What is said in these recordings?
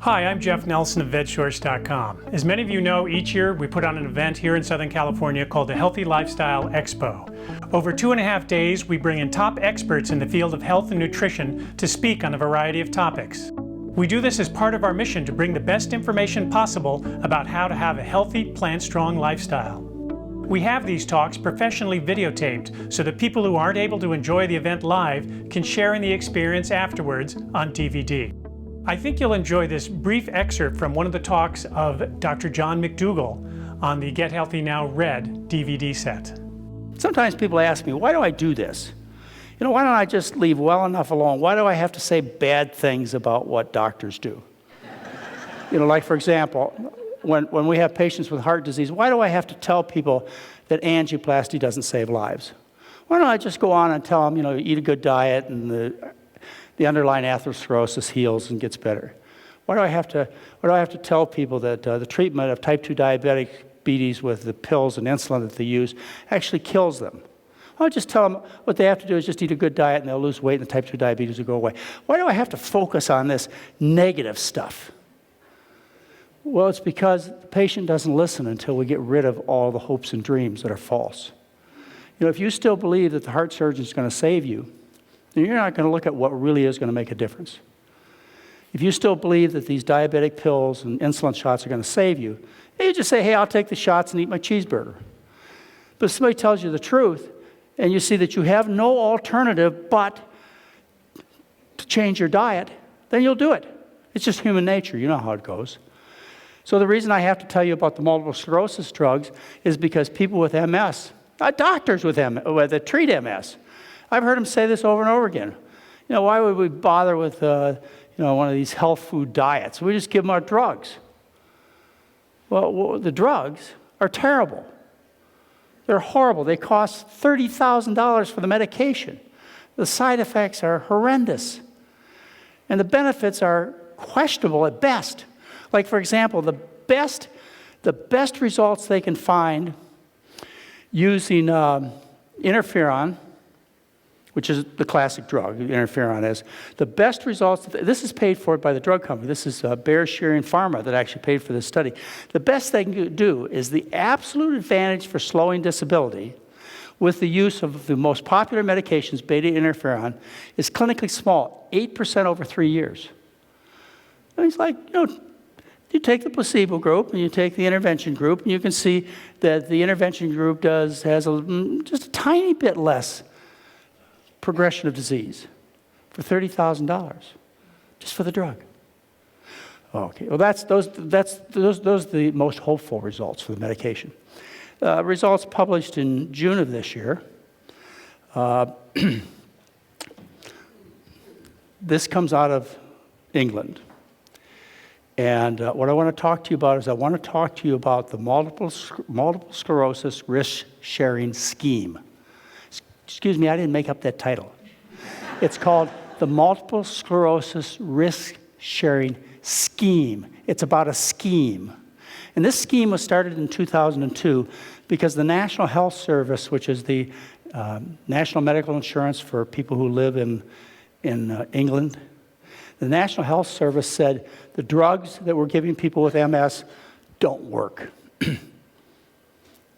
Hi, I'm Jeff Nelson of VegSource.com. As many of you know, each year we put on an event here in Southern California called the Healthy Lifestyle Expo. Over 2.5 days, we bring in top experts in the field of health and nutrition to speak on a variety of topics. We do this as part of our mission to bring the best information possible about how to have a healthy, plant-strong lifestyle. We have these talks professionally videotaped so that people who aren't able to enjoy the event live can share in the experience afterwards on DVD. I think you'll enjoy this brief excerpt from one of the talks of Dr. John McDougall on the Get Healthy Now Red DVD set. Sometimes people ask me, why do I do this? Why don't I just leave well enough alone? Why do I have to say bad things about what doctors do? Like for example, when we have patients with heart disease, why do I have to tell people that angioplasty doesn't save lives? Why don't I just go on and tell them, eat a good diet and the underlying atherosclerosis heals and gets better? Why do I have to tell people that the treatment of type 2 diabetes with the pills and insulin that they use actually kills them? I'll just tell them what they have to do is just eat a good diet and they'll lose weight and the type 2 diabetes will go away. Why do I have to focus on this negative stuff? Well, it's because the patient doesn't listen until we get rid of all the hopes and dreams that are false. If you still believe that the heart surgeon is going to save you, then you're not going to look at what really is going to make a difference. If you still believe that these diabetic pills and insulin shots are going to save you, you just say, hey, I'll take the shots and eat my cheeseburger. But if somebody tells you the truth, and you see that you have no alternative but to change your diet, then you'll do it. It's just human nature. You know how it goes. So the reason I have to tell you about the multiple sclerosis drugs is because people with MS, doctors with MS, that treat MS, I've heard them say this over and over again. Why would we bother with one of these health food diets? We just give them our drugs. Well, the drugs are terrible. They're horrible. They cost $30,000 for the medication. The side effects are horrendous. And the benefits are questionable at best. Like, for example, the best results they can find using interferon, which is the classic drug, interferon is, the best results, this is paid for by the drug company. This is Bayer Schering Pharma that actually paid for this study. The best they can do is the absolute advantage for slowing disability with the use of the most popular medications, beta interferon, is clinically small, 8% over 3 years. And it's like, you take the placebo group and you take the intervention group, and you can see that the intervention group has just a tiny bit less progression of disease for $30,000 just for the drug. Okay, well those are the most hopeful results for the medication. Results published in June of this year. This comes out of England. And what I want to talk to you about is I want to talk to you about the multiple sclerosis risk-sharing scheme. Excuse me, I didn't make up that title. It's called the Multiple Sclerosis Risk-Sharing Scheme. It's about a scheme. And this scheme was started in 2002 because the National Health Service, which is the national medical insurance for people who live in England, the National Health Service said the drugs that we're giving people with MS don't work.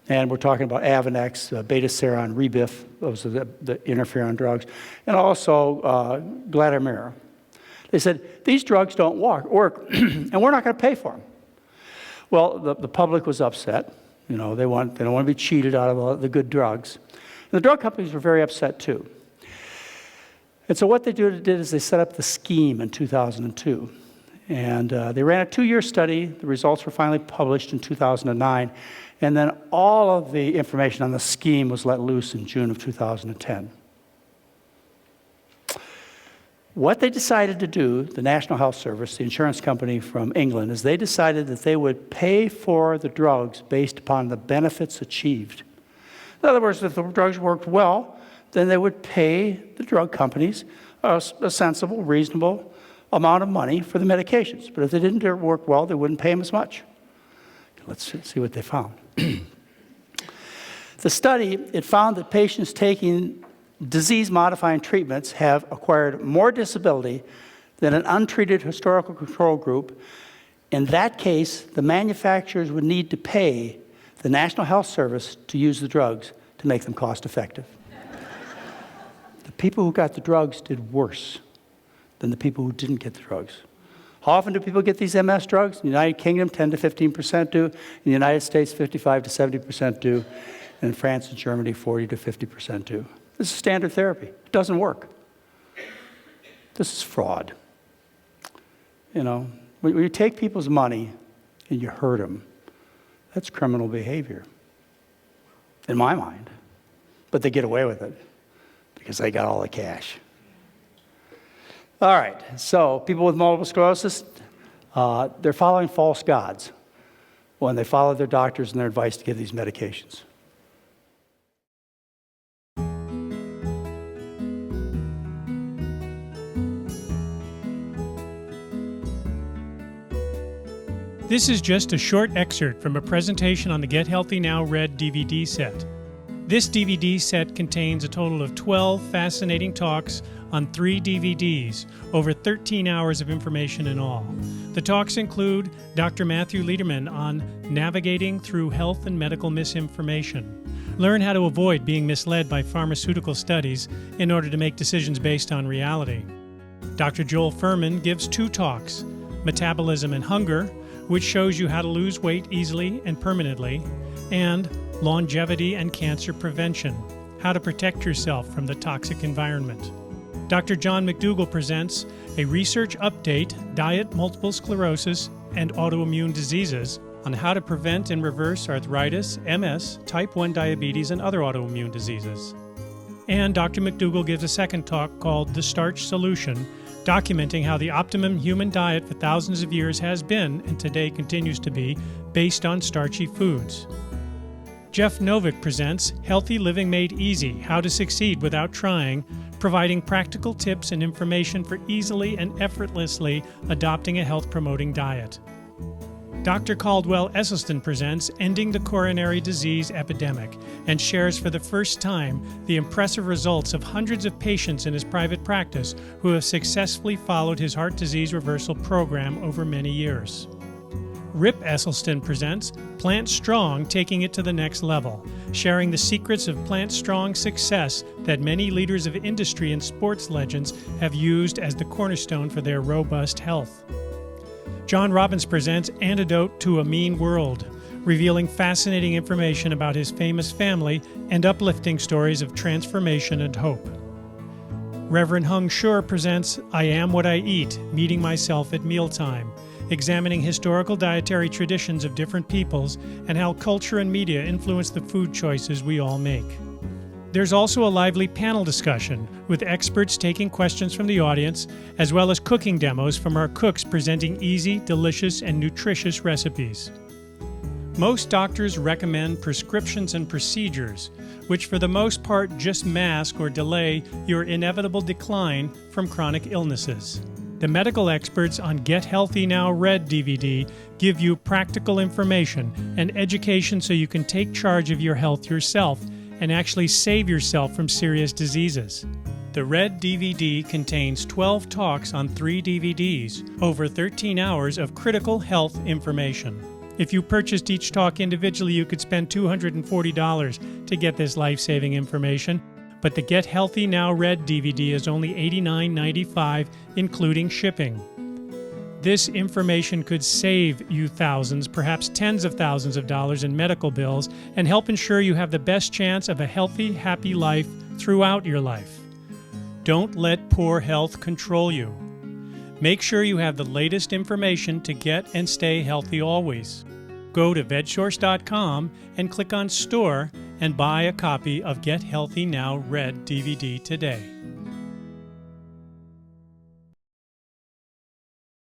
And we're talking about Avonex, Betaseron, Rebif, those are the interferon drugs, and also Glatiramer. They said, these drugs don't work, and we're not going to pay for them. Well, the public was upset. They don't want to be cheated out of the good drugs. And the drug companies were very upset too. And so what they did is they set up the scheme in 2002. And they ran a 2-year study. The results were finally published in 2009. And then all of the information on the scheme was let loose in June of 2010. What they decided to do, the National Health Service, the insurance company from England, is they decided that they would pay for the drugs based upon the benefits achieved. In other words, if the drugs worked well, then they would pay the drug companies a sensible, reasonable amount of money for the medications. But if they didn't work well, they wouldn't pay them as much. Let's see what they found. The study, it found that patients taking disease-modifying treatments have acquired more disability than an untreated historical control group. In that case, the manufacturers would need to pay the National Health Service to use the drugs to make them cost effective. The people who got the drugs did worse than the people who didn't get the drugs. How often do people get these MS drugs? In the United Kingdom, 10 to 15% do. In the United States, 55 to 70% do. And in France and Germany, 40 to 50% do. This is standard therapy. It doesn't work. This is fraud. You know, when you take people's money and you hurt them, that's criminal behavior, in my mind. But they get away with it because they got all the cash. All right, so people with multiple sclerosis, they're following false gods when they follow their doctors and their advice to give these medications. This is just a short excerpt from a presentation on the Get Healthy Now Red DVD set. This DVD set contains a total of 12 fascinating talks on 3 DVDs, over 13 hours of information in all. The talks include Dr. Matthew Lederman on navigating through health and medical misinformation. Learn how to avoid being misled by pharmaceutical studies in order to make decisions based on reality. Dr. Joel Fuhrman gives 2 talks, Metabolism and Hunger, which shows you how to lose weight easily and permanently, and Longevity and Cancer Prevention, how to protect yourself from the toxic environment. Dr. John McDougall presents a research update, Diet, Multiple Sclerosis, and Autoimmune Diseases, on how to prevent and reverse arthritis, MS, type 1 diabetes, and other autoimmune diseases. And Dr. McDougall gives a second talk called The Starch Solution, documenting how the optimum human diet for thousands of years has been, and today continues to be, based on starchy foods. Jeff Novick presents Healthy Living Made Easy, How to Succeed Without Trying, providing practical tips and information for easily and effortlessly adopting a health-promoting diet. Dr. Caldwell Esselstyn presents Ending the Coronary Disease Epidemic and shares for the first time the impressive results of hundreds of patients in his private practice who have successfully followed his heart disease reversal program over many years. Rip Esselstyn presents Plant Strong, Taking It to the Next Level, sharing the secrets of Plant Strong success that many leaders of industry and sports legends have used as the cornerstone for their robust health. John Robbins presents Antidote to a Mean World, revealing fascinating information about his famous family and uplifting stories of transformation and hope. Reverend Hung Shur presents I Am What I Eat, Meeting Myself at Mealtime, examining historical dietary traditions of different peoples and how culture and media influence the food choices we all make. There's also a lively panel discussion with experts taking questions from the audience, as well as cooking demos from our cooks presenting easy, delicious, and nutritious recipes. Most doctors recommend prescriptions and procedures, which for the most part just mask or delay your inevitable decline from chronic illnesses. The medical experts on Get Healthy Now Red DVD give you practical information and education so you can take charge of your health yourself and actually save yourself from serious diseases. The Red DVD contains 12 talks on 3 DVDs, over 13 hours of critical health information. If you purchased each talk individually, you could spend $240 to get this life-saving information, but the Get Healthy Now Red DVD is only $89.95, including shipping. This information could save you thousands, perhaps tens of thousands of dollars in medical bills and help ensure you have the best chance of a healthy, happy life throughout your life. Don't let poor health control you. Make sure you have the latest information to get and stay healthy always. Go to VegSource.com and click on Store and buy a copy of Get Healthy Now Red DVD today.